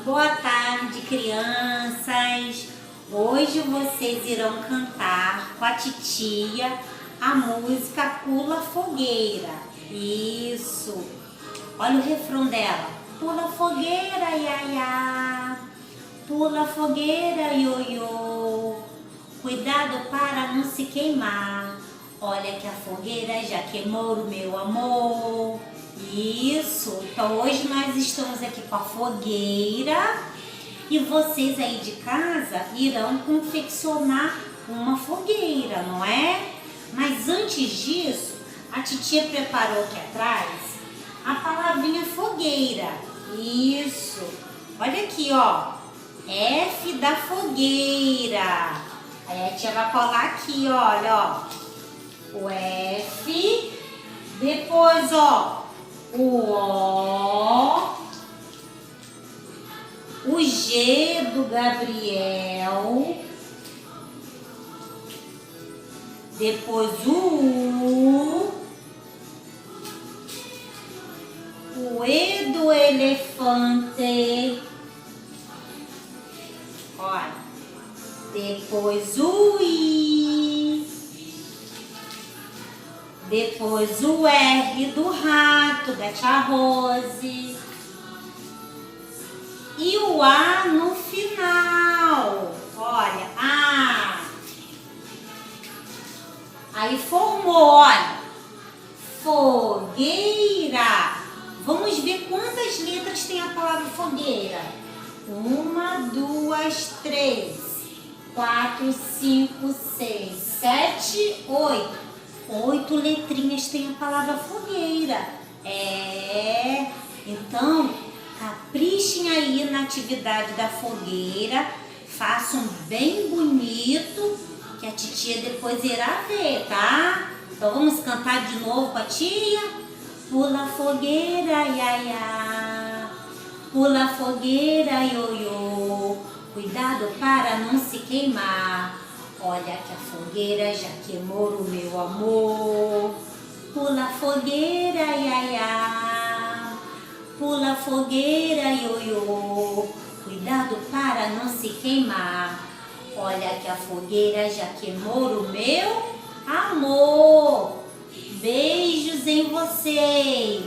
Boa tarde, crianças! Hoje vocês irão cantar com a titia a música Pula Fogueira. Isso! Olha o refrão dela. Pula fogueira, iaiá. Pula fogueira, ioiô. Cuidado para não se queimar. Olha que a fogueira já queimou o meu amor. Isso! Então hoje nós estamos aqui com a fogueira e vocês aí de casa irão confeccionar uma fogueira, não é? Mas antes disso, a titia preparou aqui atrás a palavrinha fogueira. Isso! Olha aqui, ó. F da fogueira. Aí a tia vai colar aqui, olha, ó. O F, depois, ó, o O, o G do Gabriel, depois o E do elefante, olha, depois o I, depois o R do rato, da tia Rose. E o A no final. Olha, A. Aí formou, olha. Fogueira. Vamos ver quantas letras tem a palavra fogueira. 1, 2, 3, 4, 5, 6, 7, 8. 8 letrinhas tem a palavra fogueira. Então, caprichem aí na atividade da fogueira. Façam bem bonito, que a titia depois irá ver, tá? Então, vamos cantar de novo com a tia? Pula fogueira, iaiá. Pula fogueira, ioiô. Cuidado para não se queimar. Olha que a fogueira já queimou o meu amor. Pula fogueira, iaiá. Pula fogueira, ioiô. Cuidado para não se queimar. Olha que a fogueira já queimou o meu amor. Beijos em vocês.